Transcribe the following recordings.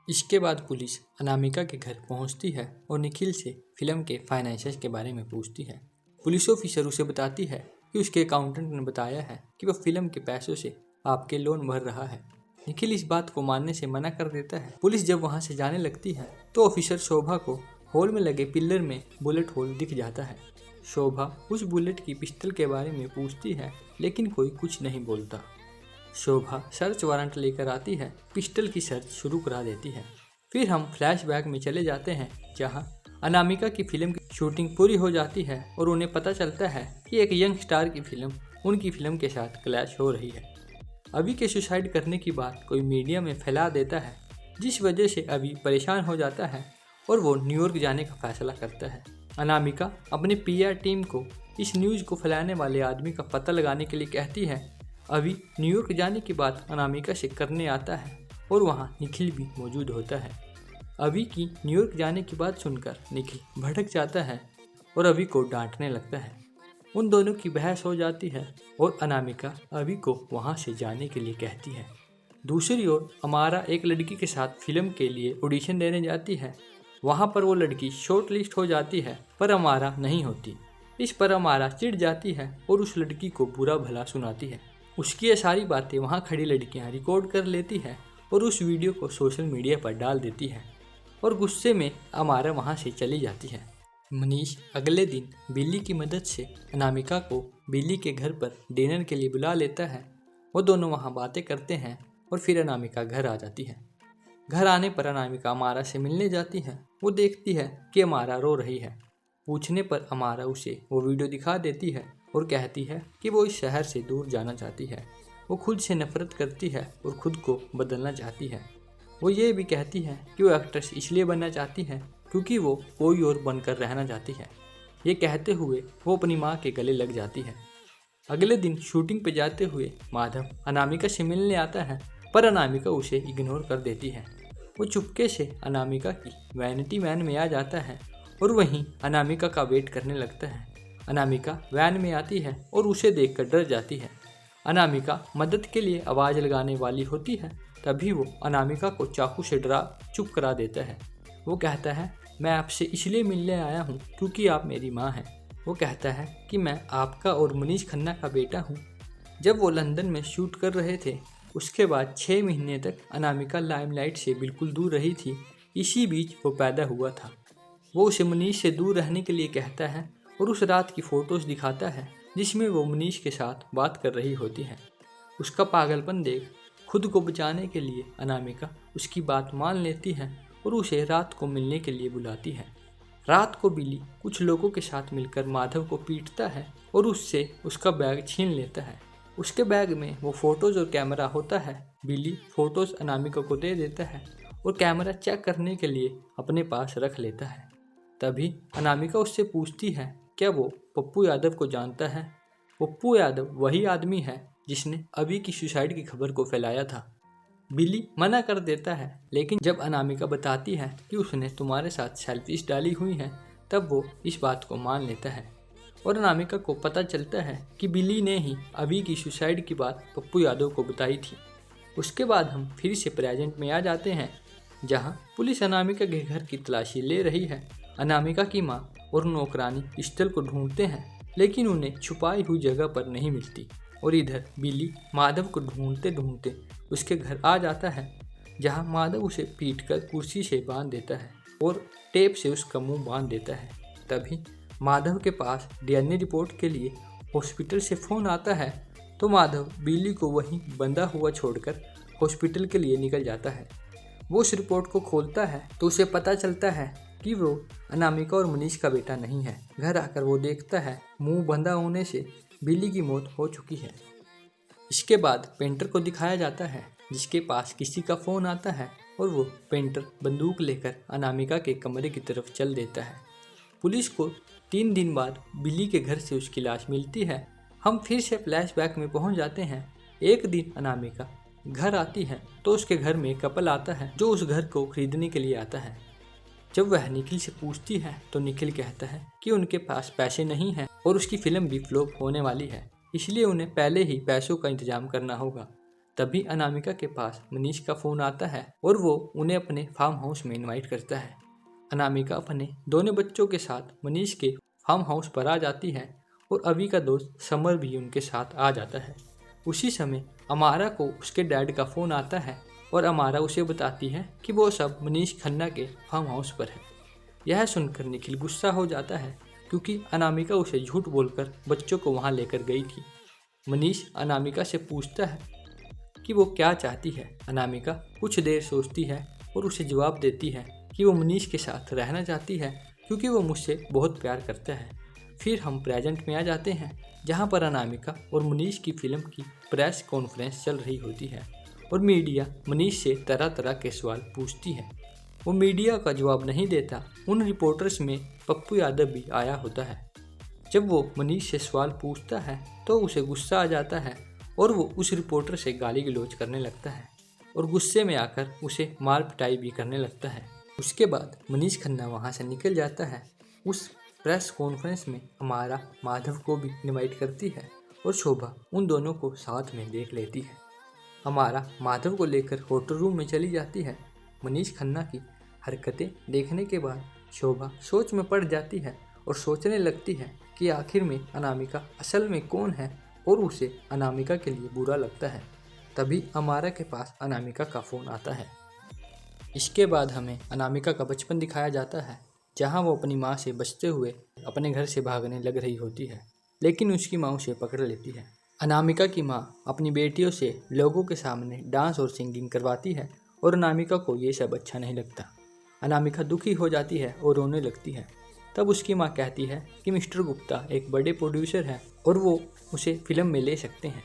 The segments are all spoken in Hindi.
इसके बाद पुलिस अनामिका के घर पहुंचती है और निखिल से फिल्म के फाइनेंशियल के बारे में पूछती है। पुलिस ऑफिसर उसे बताती है कि उसके अकाउंटेंट ने बताया है कि वह फिल्म के पैसों से आपके लोन भर रहा है। निखिल इस बात को मानने से मना कर देता है। पुलिस जब वहां से जाने लगती है तो ऑफिसर शोभा को हॉल में लगे पिलर में बुलेट होल दिख जाता है। शोभा उस बुलेट की पिस्टल के बारे में पूछती है लेकिन कोई कुछ नहीं बोलता। शोभा सर्च वारंट लेकर आती है, पिस्टल की सर्च शुरू करा देती है। फिर हम फ्लैशबैक में चले जाते हैं जहां अनामिका की फिल्म की शूटिंग पूरी हो जाती है और उन्हें पता चलता है कि एक यंग स्टार की फिल्म उनकी फिल्म के साथ क्लैश हो रही है। अभी के सुसाइड करने की बात कोई मीडिया में फैला देता है, जिस वजह से अभी परेशान हो जाता है और वो न्यूयॉर्क जाने का फैसला करता है। अनामिका अपनी पीआर टीम को इस न्यूज़ को फैलाने वाले आदमी का पता लगाने के लिए कहती है। अभी न्यूयॉर्क जाने की बात अनामिका से करने आता है और वहाँ निखिल भी मौजूद होता है। अभी की न्यूयॉर्क जाने की बात सुनकर निखिल भड़क जाता है और अभी को डांटने लगता है। उन दोनों की बहस हो जाती है और अनामिका अभी को वहाँ से जाने के लिए कहती है। दूसरी ओर अमारा एक लड़की के साथ फिल्म के लिए ऑडिशन देने जाती है। वहाँ पर वो लड़की शॉर्ट लिस्ट हो जाती है पर अमारा नहीं होती। इस पर अमारा चिढ़ जाती है और उस लड़की को बुरा भला सुनाती है। उसकी ये सारी बातें वहाँ खड़ी लड़कियाँ रिकॉर्ड कर लेती है और उस वीडियो को सोशल मीडिया पर डाल देती है और गुस्से में अमारा वहाँ से चली जाती है। मनीष अगले दिन बिल्ली की मदद से अनामिका को बिल्ली के घर पर डिनर के लिए बुला लेता है। वो दोनों वहाँ बातें करते हैं और फिर अनामिका घर आ जाती है। घर आने पर अनामिका अमारा से मिलने जाती है। वो देखती है कि अमारा रो रही है। पूछने पर अमारा उसे वो वीडियो दिखा देती है और कहती है कि वो इस शहर से दूर जाना चाहती है। वो खुद से नफरत करती है और खुद को बदलना चाहती है। वो ये भी कहती है कि वो एक्ट्रेस इसलिए बनना चाहती है क्योंकि वो कोई और बनकर रहना चाहती है। ये कहते हुए वो अपनी माँ के गले लग जाती है। अगले दिन शूटिंग पे जाते हुए माधव अनामिका से मिलने आता है पर अनामिका उसे इग्नोर कर देती है। वो चुपके से अनामिका की वैनिटी वैन में आ जाता है और वहीं अनामिका का वेट करने लगता है। अनामिका वैन में आती है और उसे देखकर डर जाती है। अनामिका मदद के लिए आवाज़ लगाने वाली होती है, तभी वो अनामिका को चाकू से डरा चुप करा देता है। वो कहता है, मैं आपसे इसलिए मिलने आया हूँ क्योंकि आप मेरी माँ हैं। वो कहता है कि मैं आपका और मनीष खन्ना का बेटा हूँ। जब वो लंदन में शूट कर रहे थे उसके बाद 6 महीने तक अनामिका लाइमलाइट से बिल्कुल दूर रही थी। इसी बीच वो पैदा हुआ था। वो उसे मनीष से दूर रहने के लिए कहता है और उस रात की फ़ोटोज़ दिखाता है जिसमें वो मनीष के साथ बात कर रही होती है। उसका पागलपन देख खुद को बचाने के लिए अनामिका उसकी बात मान लेती है और उसे रात को मिलने के लिए बुलाती है। रात को बिली कुछ लोगों के साथ मिलकर माधव को पीटता है और उससे उसका बैग छीन लेता है। उसके बैग में वो फ़ोटोज़ और कैमरा होता है। बिली फ़ोटोज़ अनामिका को दे देता है और कैमरा चेक करने के लिए अपने पास रख लेता है। तभी अनामिका उससे पूछती है क्या वो पप्पू यादव को जानता है। पप्पू यादव वही आदमी है जिसने अभी की सुसाइड की खबर को फैलाया था। बिली मना कर देता है लेकिन जब अनामिका बताती है कि उसने तुम्हारे साथ सेल्फीज डाली हुई हैं तब वो इस बात को मान लेता है और अनामिका को पता चलता है कि बिली ने ही अभी की सुसाइड की बात पप्पू यादव को बताई थी। उसके बाद हम फिर से प्रेजेंट में आ जाते हैं जहां पुलिस अनामिका के घर की तलाशी ले रही है। अनामिका की माँ और नौकरानी पिस्टल को ढूंढते हैं लेकिन उन्हें छुपाई हुई जगह पर नहीं मिलती और इधर बिली माधव को ढूंढते ढूंढते उसके घर आ जाता है जहां माधव उसे पीटकर कुर्सी से बांध देता है और टेप से उसका मुंह बांध देता है। तभी माधव के पास डीएनए रिपोर्ट के लिए हॉस्पिटल से फ़ोन आता है तो माधव बिली को वहीं बंधा हुआ छोड़कर हॉस्पिटल के लिए निकल जाता है। वो उस रिपोर्ट को खोलता है तो उसे पता चलता है कि वो अनामिका और मनीष का बेटा नहीं है। घर आकर वो देखता है मुंह बंधा होने से बिली की मौत हो चुकी है। इसके बाद पेंटर को दिखाया जाता है जिसके पास किसी का फ़ोन आता है और वो पेंटर बंदूक लेकर अनामिका के कमरे की तरफ चल देता है। पुलिस को 3 दिन बाद बिली के घर से उसकी लाश मिलती है। हम फिर से फ्लैशबैक में पहुंच जाते हैं। एक दिन अनामिका घर आती है तो उसके घर में कपल आता है जो उस घर को खरीदने के लिए आता है। जब वह निखिल से पूछती है तो निखिल कहता है कि उनके पास पैसे नहीं हैं और उसकी फिल्म भी फ्लॉप होने वाली है, इसलिए उन्हें पहले ही पैसों का इंतजाम करना होगा। तभी अनामिका के पास मनीष का फ़ोन आता है और वो उन्हें अपने फार्म हाउस में इनवाइट करता है। अनामिका अपने दोनों बच्चों के साथ मनीष के फार्म हाउस पर आ जाती है और अभी का दोस्त समर भी उनके साथ आ जाता है। उसी समय अमारा को उसके डैड का फ़ोन आता है और अमारा उसे बताती है कि वो सब मनीष खन्ना के फार्म हाउस पर है। यह सुनकर निखिल गुस्सा हो जाता है क्योंकि अनामिका उसे झूठ बोलकर बच्चों को वहां लेकर गई थी। मनीष अनामिका से पूछता है कि वो क्या चाहती है। अनामिका कुछ देर सोचती है और उसे जवाब देती है कि वो मनीष के साथ रहना चाहती है क्योंकि वो मुझसे बहुत प्यार करता है। फिर हम प्रेजेंट में आ जाते हैं जहाँ पर अनामिका और मनीष की फिल्म की प्रेस कॉन्फ्रेंस चल रही होती है और मीडिया मनीष से तरह तरह के सवाल पूछती है। वो मीडिया का जवाब नहीं देता। उन रिपोर्टर्स में पप्पू यादव भी आया होता है। जब वो मनीष से सवाल पूछता है तो उसे गुस्सा आ जाता है और वो उस रिपोर्टर से गाली गलौज करने लगता है और गुस्से में आकर उसे मार पिटाई भी करने लगता है। उसके बाद मनीष खन्ना वहाँ से निकल जाता है। उस प्रेस कॉन्फ्रेंस में हमारा माधव को भी इनवाइट करती है और शोभा उन दोनों को साथ में देख लेती है। हमारा माधव को लेकर होटल रूम में चली जाती है। मनीष खन्ना की हरकतें देखने के बाद शोभा सोच में पड़ जाती है और सोचने लगती है कि आखिर में अनामिका असल में कौन है और उसे अनामिका के लिए बुरा लगता है। तभी अमारा के पास अनामिका का फ़ोन आता है। इसके बाद हमें अनामिका का बचपन दिखाया जाता है जहां वो अपनी माँ से बचते हुए अपने घर से भागने लग रही होती है, लेकिन उसकी माँ उसे पकड़ लेती है। अनामिका की माँ अपनी बेटियों से लोगों के सामने डांस और सिंगिंग करवाती है और अनामिका को ये सब अच्छा नहीं लगता। अनामिका दुखी हो जाती है और रोने लगती है। तब उसकी माँ कहती है कि मिस्टर गुप्ता एक बड़े प्रोड्यूसर हैं और वो उसे फिल्म में ले सकते हैं।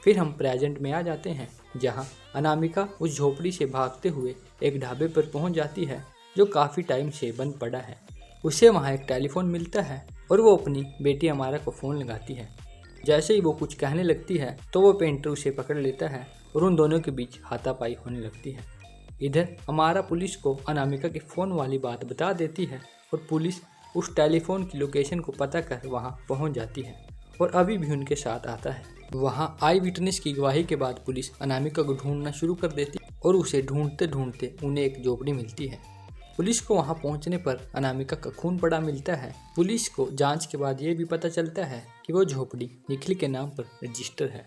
फिर हम प्रेजेंट में आ जाते हैं जहाँ अनामिका उस झोपड़ी से भागते हुए एक ढाबे पर पहुँच जाती है जो काफ़ी टाइम से बंद पड़ा है। उसे वहाँ एक टेलीफोन मिलता है और वो अपनी बेटी अमारा को फ़ोन लगाती है। जैसे ही वो कुछ कहने लगती है तो वो पेंटर उसे पकड़ लेता है और उन दोनों के बीच हाथापाई होने लगती है। इधर अमारा पुलिस को अनामिका के फ़ोन वाली बात बता देती है और पुलिस उस टेलीफोन की लोकेशन को पता कर वहाँ पहुँच जाती है और अभी भी उनके साथ आता है। वहाँ आई विटनेस की गवाही के बाद पुलिस अनामिका को ढूंढना शुरू कर देती है और उसे ढूंढते ढूंढते उन्हें एक झोपड़ी मिलती है। पुलिस को वहां पहुंचने पर अनामिका का खून पड़ा मिलता है। पुलिस को जांच के बाद ये भी पता चलता है कि वो झोपड़ी निखिल के नाम पर रजिस्टर है।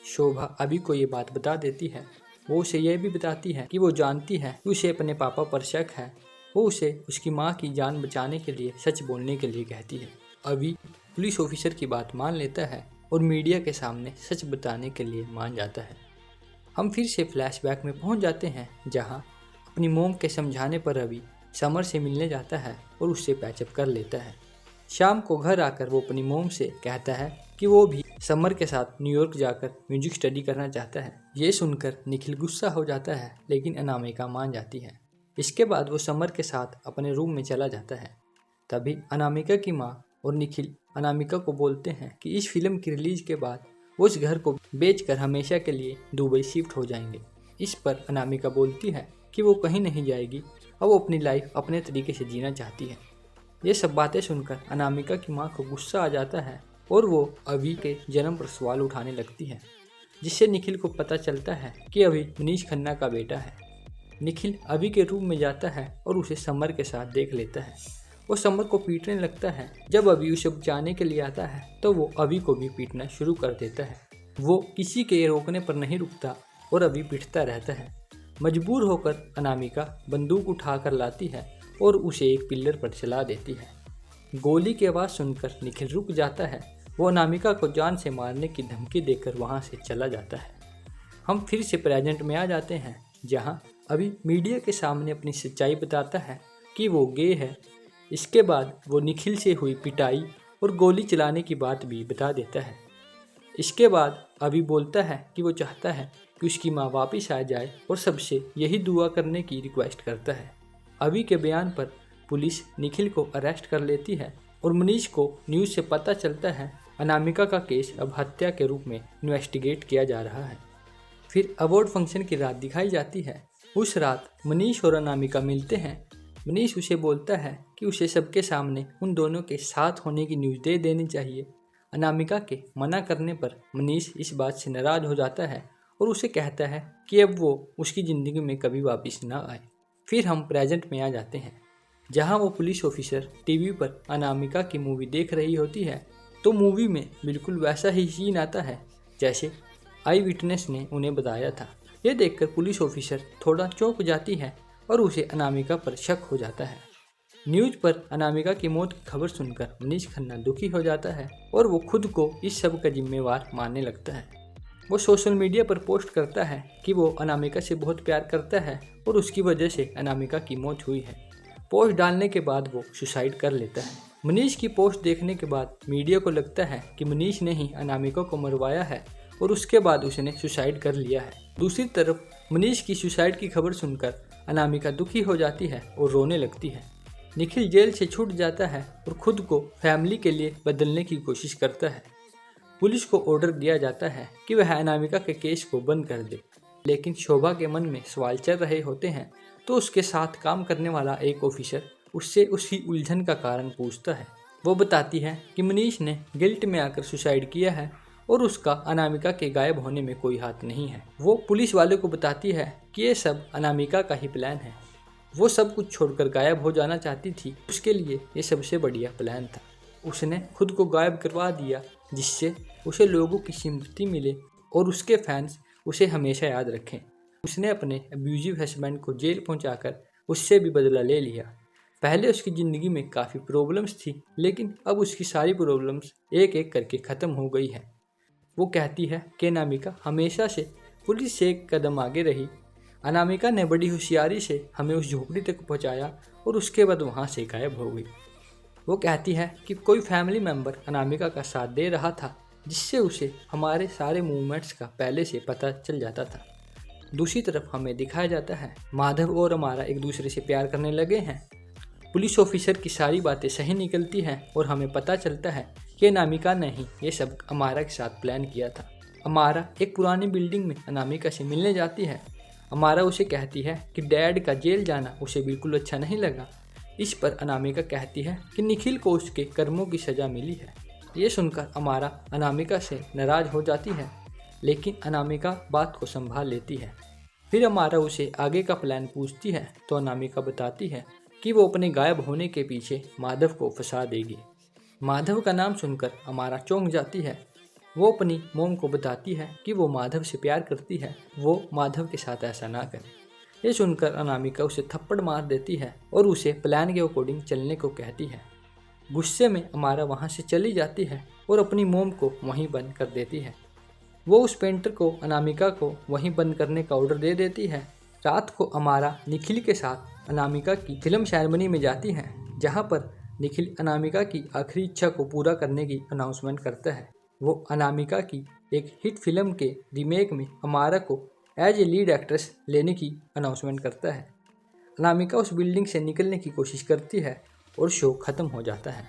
शोभा अभी को ये बात बता देती है। वो उसे यह भी बताती है कि वो जानती है कि उसे अपने पापा पर शक है। वो उसे उसकी माँ की जान बचाने के लिए सच बोलने के लिए कहती है। अभी पुलिस ऑफिसर की बात मान लेता है और मीडिया के सामने सच बताने के लिए मान जाता है। हम फिर से फ्लैशबैक में पहुंच जाते हैं जहाँ अपनी मोम के समझाने पर रवि समर से मिलने जाता है और उससे पैचअप कर लेता है। शाम को घर आकर वो अपनी मोम से कहता है कि वो भी समर के साथ न्यूयॉर्क जाकर म्यूजिक स्टडी करना चाहता है। ये सुनकर निखिल गुस्सा हो जाता है लेकिन अनामिका मान जाती है। इसके बाद वो समर के साथ अपने रूम में चला जाता है। तभी अनामिका की माँ और निखिल अनामिका को बोलते हैं कि इस फिल्म की रिलीज के बाद वो उस घर को बेचकर हमेशा के लिए दुबई शिफ्ट हो जाएंगे। इस पर अनामिका बोलती है कि वो कहीं नहीं जाएगी और वो अपनी लाइफ अपने तरीके से जीना चाहती है। ये सब बातें सुनकर अनामिका की माँ को गुस्सा आ जाता है और वो अभी के जन्म पर सवाल उठाने लगती है, जिससे निखिल को पता चलता है कि अभी मनीष खन्ना का बेटा है। निखिल अभी के रूम में जाता है और उसे समर के साथ देख लेता है। वो समर को पीटने लगता है। जब अभी उसे बचाने के लिए आता है तो वो अभी को भी पीटना शुरू कर देता है। वो किसी के रोकने पर नहीं रुकता और अभी पीटता रहता है। मजबूर होकर अनामिका बंदूक उठाकर लाती है और उसे एक पिल्लर पर चला देती है। गोली की आवाज़ सुनकर निखिल रुक जाता है। वो अनामिका को जान से मारने की धमकी देकर वहाँ से चला जाता है। हम फिर से प्रेजेंट में आ जाते हैं जहाँ अभी मीडिया के सामने अपनी सच्चाई बताता है कि वो गे है। इसके बाद वो निखिल से हुई पिटाई और गोली चलाने की बात भी बता देता है। इसके बाद अभी बोलता है कि वो चाहता है कि उसकी माँ वापस आ जाए और सबसे यही दुआ करने की रिक्वेस्ट करता है। अभी के बयान पर पुलिस निखिल को अरेस्ट कर लेती है और मनीष को न्यूज़ से पता चलता है अनामिका का केस अब हत्या के रूप में इन्वेस्टिगेट किया जा रहा है। फिर अवार्ड फंक्शन की रात दिखाई जाती है। उस रात मनीष और अनामिका मिलते हैं। मनीष उसे बोलता है कि उसे सबके सामने उन दोनों के साथ होने की न्यूज़ दे देनी चाहिए। अनामिका के मना करने पर मनीष इस बात से नाराज़ हो जाता है और उसे कहता है कि अब वो उसकी ज़िंदगी में कभी वापस ना आए। फिर हम प्रेजेंट में आ जाते हैं, जहाँ वो पुलिस ऑफिसर टीवी पर अनामिका की मूवी देख रही होती है। तो मूवी में बिल्कुल वैसा ही सीन आता है जैसे आई विटनेस ने उन्हें बताया था। यह देखकर पुलिस ऑफिसर थोड़ा चौंक जाती है और उसे अनामिका पर शक हो जाता है। न्यूज पर अनामिका की मौत की खबर सुनकर मनीष खन्ना दुखी हो जाता है और वो खुद को इस सब का जिम्मेवार मानने लगता है। वो सोशल मीडिया पर पोस्ट करता है कि वो अनामिका से बहुत प्यार करता है और उसकी वजह से अनामिका की मौत हुई है। पोस्ट डालने के बाद वो सुसाइड कर लेता है। मनीष की पोस्ट देखने के बाद मीडिया को लगता है कि मनीष ने ही अनामिका को मरवाया है और उसके बाद उसने सुसाइड कर लिया है। दूसरी तरफ मनीष की सुसाइड की खबर सुनकर अनामिका दुखी हो जाती है और रोने लगती है। निखिल जेल से छूट जाता है और खुद को फैमिली के लिए बदलने की कोशिश करता है। पुलिस को ऑर्डर दिया जाता है कि वह अनामिका के केस को बंद कर दे, लेकिन शोभा के मन में सवाल चल रहे होते हैं। तो उसके साथ काम करने वाला एक ऑफिसर उससे उसकी उलझन का कारण पूछता है। वो बताती है कि मनीष ने गिल्ट में आकर सुसाइड किया है और उसका अनामिका के गायब होने में कोई हाथ नहीं है। वो पुलिस वाले को बताती है कि ये सब अनामिका का ही प्लान है। वो सब कुछ छोड़कर गायब हो जाना चाहती थी, उसके लिए ये सबसे बढ़िया प्लान था। उसने खुद को गायब करवा दिया जिससे उसे लोगों की सिंपैथी मिले और उसके फैंस उसे हमेशा याद रखें। उसने अपने अब्यूजिव हस्बैंड को जेल पहुंचाकर उससे भी बदला ले लिया। पहले उसकी ज़िंदगी में काफ़ी प्रॉब्लम्स थी, लेकिन अब उसकी सारी प्रॉब्लम्स एक एक करके ख़त्म हो गई है। वो कहती है कि अनामिका हमेशा से पुलिस से एक कदम आगे रही। अनामिका ने बड़ी होशियारी से हमें उस झोपड़ी तक पहुंचाया और उसके बाद वहां से गायब हो गई। वो कहती है कि कोई फैमिली मेम्बर अनामिका का साथ दे रहा था, जिससे उसे हमारे सारे मूवमेंट्स का पहले से पता चल जाता था। दूसरी तरफ हमें दिखाया जाता है माधव और अमारा एक दूसरे से प्यार करने लगे हैं। पुलिस ऑफिसर की सारी बातें सही निकलती हैं और हमें पता चलता है कि अनामिका ने ही ये सब अमारा के साथ प्लान किया था। अमारा एक पुरानी बिल्डिंग में अनामिका से मिलने जाती है। अमारा उसे कहती है कि डैड का जेल जाना उसे बिल्कुल अच्छा नहीं लगा। इस पर अनामिका कहती है कि निखिल को उसके कर्मों की सज़ा मिली है। ये सुनकर अमारा अनामिका से नाराज़ हो जाती है, लेकिन अनामिका बात को संभाल लेती है। फिर अमारा उसे आगे का प्लान पूछती है तो अनामिका बताती है कि वो अपने गायब होने के पीछे माधव को फंसा देगी। माधव का नाम सुनकर अमारा चौंक जाती है। वो अपनी मोम को बताती है कि वो माधव से प्यार करती है, वो माधव के साथ ऐसा ना करे। ये सुनकर अनामिका उसे थप्पड़ मार देती है और उसे प्लान के अकॉर्डिंग चलने को कहती है। गुस्से में अमारा वहाँ से चली जाती है और अपनी मोम को वहीं बंद कर देती है। वो उस पेंटर को अनामिका को वहीं बंद करने का ऑर्डर दे देती है। रात को अमारा निखिल के साथ अनामिका की फिल्म सेरेमनी में जाती है, जहाँ पर निखिल अनामिका की आखिरी इच्छा को पूरा करने की अनाउंसमेंट करता है। वो अनामिका की एक हिट फिल्म के रीमेक में अमारा को एज ए लीड एक्ट्रेस लेने की अनाउंसमेंट करता है। अनामिका उस बिल्डिंग से निकलने की कोशिश करती है और शो खत्म हो जाता है।